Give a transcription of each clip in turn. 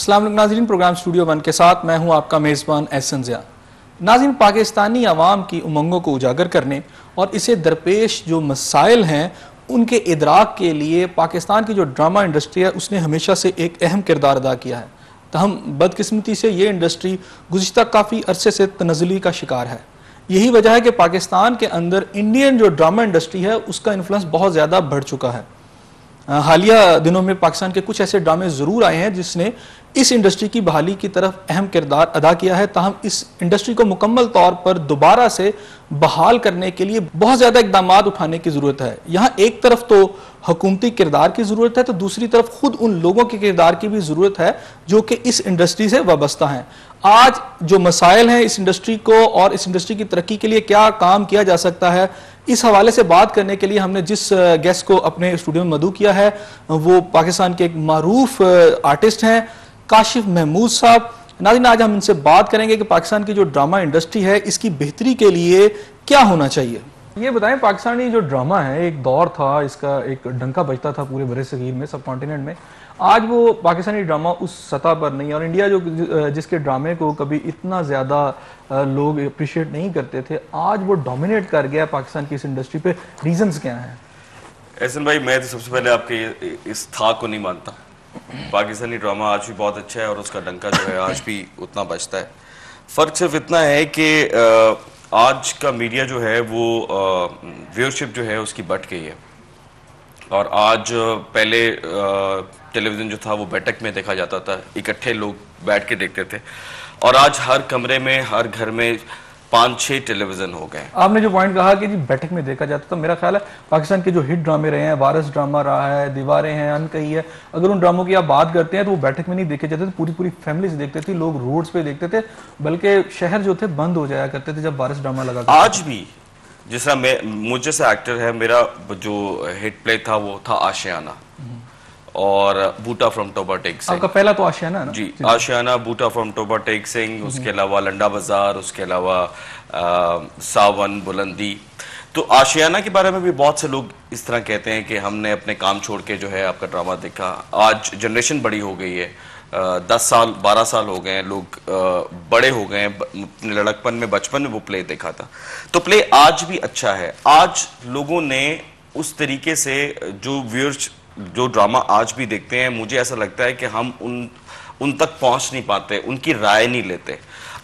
अस्सलाम वालेकुम नाज़रीन, प्रोग्राम स्टूडियो 1 के साथ मैं हूं आपका मेज़बान एहसन ज़िया। नाज़रीन, पाकिस्तानी अवाम की उमंगों को उजागर करने और इसे दरपेश जो मसाइल हैं उनके इदराक के लिए पाकिस्तान की जो ड्रामा इंडस्ट्री है उसने हमेशा से एक अहम किरदार अदा किया है। तहम बदकिस्मती से ये इंडस्ट्री गुज़िश्ता काफ़ी अरसे से तनज़्ज़ुली का शिकार है। यही वजह है कि पाकिस्तान के अंदर इंडियन जो ड्रामा इंडस्ट्री है उसका इन्फ्लुएंस बहुत ज़्यादा बढ़ चुका है। हालिया दिनों में पाकिस्तान के कुछ ऐसे ड्रामे ज़रूर आए हैं जिसने इस इंडस्ट्री की बहाली की तरफ अहम किरदार अदा किया है। ताहम इस इंडस्ट्री को मुकम्मल तौर पर दोबारा से बहाल करने के लिए बहुत ज़्यादा इकदाम उठाने की ज़रूरत है। यहाँ एक तरफ तो हुकूमती किरदार की ज़रूरत है, तो दूसरी तरफ खुद उन लोगों के किरदार की भी ज़रूरत है जो कि इस इंडस्ट्री से वाबस्ता हैं। आज जो मसाइल हैं इस इंडस्ट्री को और इस इंडस्ट्री की तरक्की के लिए क्या काम किया जा सकता है, इस हवाले से बात करने के लिए हमने जिस गेस्ट को अपने स्टूडियो में मदऊ किया है वो पाकिस्तान के एक मारूफ आर्टिस्ट हैं काशिफ महमूद साहब। नाज़रीन, आज हम इनसे बात करेंगे कि पाकिस्तान की जो ड्रामा इंडस्ट्री है इसकी बेहतरी के लिए क्या होना चाहिए। ये बताएं, पाकिस्तानी जो ड्रामा है एक दौर था, इसका एक डंका बजता था पूरे बरे सगीर में, सब कॉन्टिनेंट में। आज वो पाकिस्तानी ड्रामा उस सतह पर नहीं है और इंडिया जो जिसके ड्रामे को कभी इतना ज़्यादा लोग अप्रिशिएट नहीं करते थे, आज वो डोमिनेट कर गया पाकिस्तान की इस इंडस्ट्री पे। रीजंस क्या हैं? एहसन भाई, मैं तो सबसे पहले आपके इस था को नहीं मानता। पाकिस्तानी ड्रामा आज भी बहुत अच्छा है और उसका डंका जो है आज भी उतना बजता है। फ़र्क सिर्फ इतना है कि आज का मीडिया जो है वो व्यूअरशिप जो है उसकी बढ़ गई है। और आज पहले टेलीविज़न जो था वो बैठक में देखा जाता था, इकट्ठे लोग बैठ के देखते थे, और आज हर कमरे में हर घर में 5-6 टेलीविजन हो गए। आपने जो पॉइंट कहा कि जी बैठक में देखा जाता था, मेरा ख्याल है पाकिस्तान के जो हिट ड्रामे रहे हैं, वारिस ड्रामा रहा है, दीवारें हैं, अनकही है, अगर उन ड्रामों की आप बात करते हैं तो वो बैठक में नहीं देखे जाते थे, पूरी पूरी फैमिलीज देखते थे, लोग रोड्स पे देखते थे, बल्कि शहर जो थे बंद हो जाया करते थे जब वारिस ड्रामा लगा। आज भी जैसा मुझे से एक्टर है, मेरा जो हिट प्ले था वो था आशियाना और बूटा फ्रॉम टोबा टेक सिंह। आपका पहला तो आशियाना ना? जी, आशियाना, बूटा फ्रॉम टोबा टेक सिंह, उसके अलावा लंडा बाजार, उसके अलावा सावन, बुलंदी। तो आशियाना के बारे में भी बहुत से लोग इस तरह कहते हैं कि हमने अपने काम छोड़ के जो है आपका ड्रामा देखा। आज जनरेशन बड़ी हो गई है, 10 साल 12 साल हो गए हैं, लोग बड़े हो गए हैं, अपने लड़कपन में बचपन में वो प्ले देखा था। तो प्ले आज भी अच्छा है। आज लोगों ने उस तरीके से जो ड्रामा आज भी देखते हैं, मुझे ऐसा लगता है कि हम उन तक पहुंच नहीं पाते, उनकी राय नहीं लेते।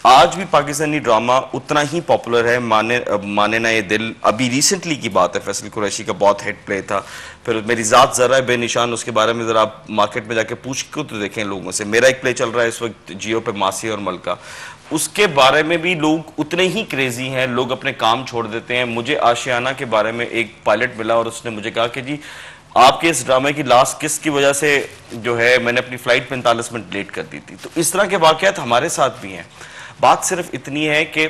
आज भी पाकिस्तानी ड्रामा उतना ही पॉपुलर है। माने ना ये दिल अभी रिसेंटली की बात है, फैसल कुरैशी का बहुत हिट प्ले था। फिर मेरी ज़ात ज़रा बेनिशान, उसके बारे में ज़रा आप मार्केट में जाके पूछ के तो देखें लोगों से। मेरा एक प्ले चल रहा है इस वक्त जियो पे, मासी और मलका, उसके बारे में भी लोग उतने ही क्रेजी हैं, लोग अपने काम छोड़ देते हैं। मुझे आशियाना के बारे में एक पायलट मिला और उसने मुझे कहा कि जी आपके इस ड्रामे की लास्ट किस की वजह से जो है मैंने अपनी फ्लाइट 45 मिनट लेट कर दी थी। तो इस तरह के वाकयात हमारे साथ भी हैं। बात सिर्फ इतनी है कि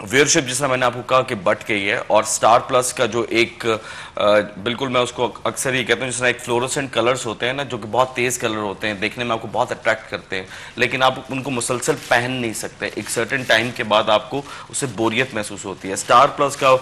व्यूअरशिप, जैसा मैंने आपको कहा कि बढ़ गई है, और स्टार प्लस का जो एक बिल्कुल मैं उसको अक्सर ये कहता हूँ, जिस तरह एक फ्लोरोसेंट कलर्स होते हैं ना, जो कि बहुत तेज़ कलर होते हैं, देखने में आपको बहुत अट्रैक्ट करते हैं, लेकिन आप उनको मुसलसल पहन नहीं सकते। एक सर्टेन टाइम के बाद आपको उससे बोरियत महसूस होती है। स्टार प्लस का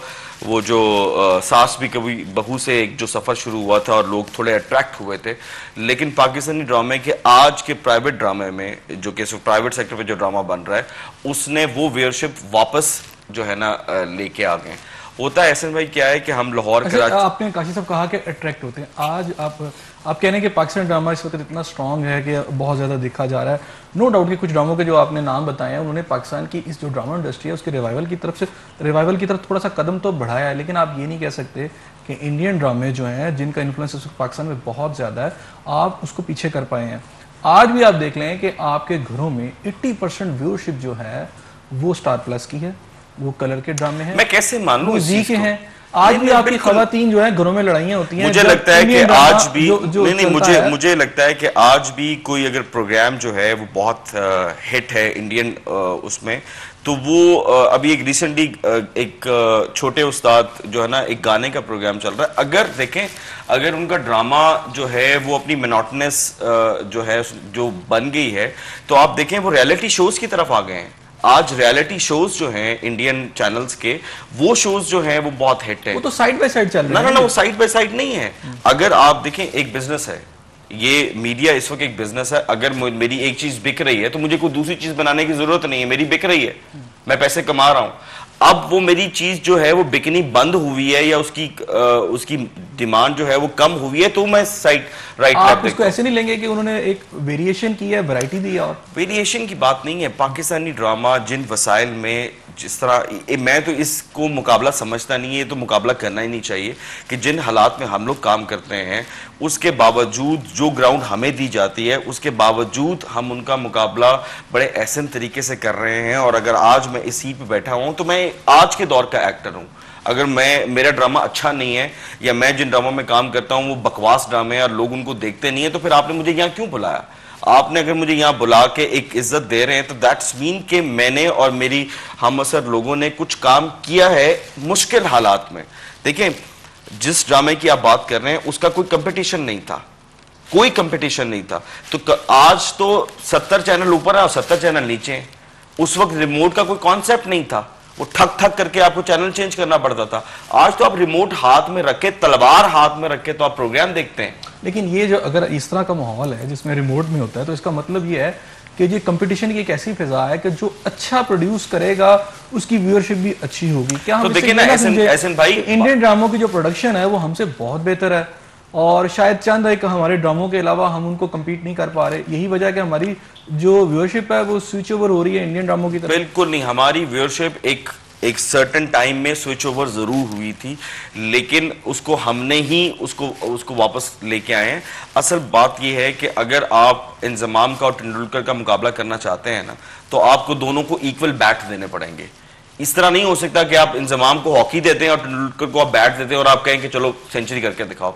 वो जो सास भी कभी बहू से एक जो सफ़र शुरू हुआ था और लोग थोड़े अट्रैक्ट हुए थे, लेकिन पाकिस्तानी ड्रामे के आज के प्राइवेट ड्रामे में, जो कि प्राइवेट सेक्टर पे जो ड्रामा बन रहा है, उसने वो व्यूअरशिप वापस जो है ना लेके आ गए। होता है ऐसे भाई क्या है कि हम लाहौर कराची, आपने काशिफ साहब कहा कि अट्रैक्ट होते हैं। आज आप कह रहे हैं कि पाकिस्तानी ड्रामा इस वक्त इतना स्ट्रॉन्ग है कि बहुत ज़्यादा देखा जा रहा है। नो डाउट कि कुछ ड्रामों के जो आपने नाम बताए हैं उन्होंने पाकिस्तान की इस जो ड्रामा इंडस्ट्री है उसके रिवाइवल की तरफ थोड़ा सा कदम तो बढ़ाया है, लेकिन आप ये नहीं कह सकते कि इंडियन ड्रामे जो हैं जिनका इन्फ्लुएंस पाकिस्तान में बहुत ज़्यादा है, आप उसको पीछे कर पाए हैं। आज भी आप देख लें कि आपके घरों में 80% व्यूअरशिप जो है वो स्टार प्लस की है, वो कलर के ड्रामे हैं। मैं कैसे मानूं जी के हैं। आज भी आपकी खवातीन जो है घरों में लड़ाइयां होती हैं। मुझे लगता है कि आज भी मुझे लगता है कि आज भी कोई अगर प्रोग्राम जो है वो बहुत हिट है इंडियन उसमें, तो वो अभी एक रिसेंटली एक छोटे उस्ताद जो है ना, एक गाने का प्रोग्राम चल रहा है। अगर देखें, अगर उनका ड्रामा जो है वो अपनी मोनोटोनस जो है जो बन गई है, तो आप देखें वो रियलिटी शोज की तरफ आ गए हैं। आज रियलिटी शोज जो हैं इंडियन चैनल्स के, वो शोज जो हैं वो बहुत हिट है। वो तो साइड बाय साइड चल रहे हैं। ना, वो साइड बाय साइड नहीं है। अगर आप देखें, एक बिजनेस है, ये मीडिया इस वक्त एक बिजनेस है। अगर मेरी एक चीज बिक रही है तो मुझे कोई दूसरी चीज बनाने की जरूरत नहीं है, मेरी बिक रही है, मैं पैसे कमा रहा हूं। अब वो मेरी चीज जो है वो बिकनी बंद हुई है या उसकी डिमांड जो है वो कम हुई है, तो मैं साइड राइट आप उसको ऐसे नहीं लेंगे कि उन्होंने एक वेरिएशन की है, वैरायटी दी है? और वेरिएशन की बात नहीं है। पाकिस्तानी ड्रामा जिन वसाइल में जिस तरह, मैं तो इसको मुकाबला समझता नहीं है, तो मुकाबला करना ही नहीं चाहिए कि जिन हालात में हम लोग काम करते हैं उसके बावजूद जो ग्राउंड हमें दी जाती है उसके बावजूद हम उनका मुकाबला बड़े एहसन तरीके से कर रहे हैं। और अगर आज मैं इस सीट पे बैठा हूं तो मैं आज के दौर का एक्टर हूं। अगर मेरा ड्रामा अच्छा नहीं है या मैं जिन ड्रामा में काम करता हूं वो बकवास ड्रामे और लोग उनको देखते नहीं है, तो फिर आपने मुझे यहाँ क्यों बुलाया? आपने अगर मुझे यहाँ बुला के एक इज्जत दे रहे हैं तो दैट्स मीन कि मैंने और मेरी हमअसर लोगों ने कुछ काम किया है मुश्किल हालात में। देखें, जिस ड्रामे की आप बात कर रहे हैं उसका कोई कंपटीशन नहीं था, कोई कंपटीशन नहीं था। तो आज तो 70 चैनल ऊपर है और 70 चैनल नीचे हैं। उस वक्त रिमोट का कोई कॉन्सेप्ट नहीं था, वो ठक ठक करके आपको चैनल चेंज करना पड़ता था। आज तो आप रिमोट हाथ में रख के, तलवार हाथ में रख के तो आप प्रोग्राम देखते हैं। लेकिन ये जो अगर इस तरह का माहौल है जिसमें रिमोट में होता है, तो इसका मतलब ये है कि ये कंपटीशन की एक ऐसी फिजा है कि जो अच्छा प्रोड्यूस करेगा उसकी व्यूअरशिप भी अच्छी होगी। क्या तो देखिए ना एहसन भाई, इंडियन ड्रामों की जो प्रोडक्शन है वो हमसे बहुत बेहतर है और शायद चंद एक हमारे ड्रामों के अलावा हम उनको कम्पीट नहीं कर पा रहे। यही वजह है कि हमारी जो व्यूअरशिप है वो स्विच ओवर हो रही है इंडियन ड्रामों की तरफ। बिल्कुल नहीं, हमारी व्यूअरशिप एक सर्टेन टाइम में स्विच ओवर जरूर हुई थी, लेकिन उसको हमने ही उसको वापस लेके आए हैं। असल बात यह है कि अगर आप इंजमाम का और तेंदुलकर का मुकाबला करना चाहते हैं ना, तो आपको दोनों को इक्वल बैट देने पड़ेंगे। इस तरह नहीं हो सकता कि आप इंजमाम को हॉकी देते हैं और तेंदुलकर को आप बैट देते हैं और आप कहें कि चलो सेंचुरी करके दिखाओ।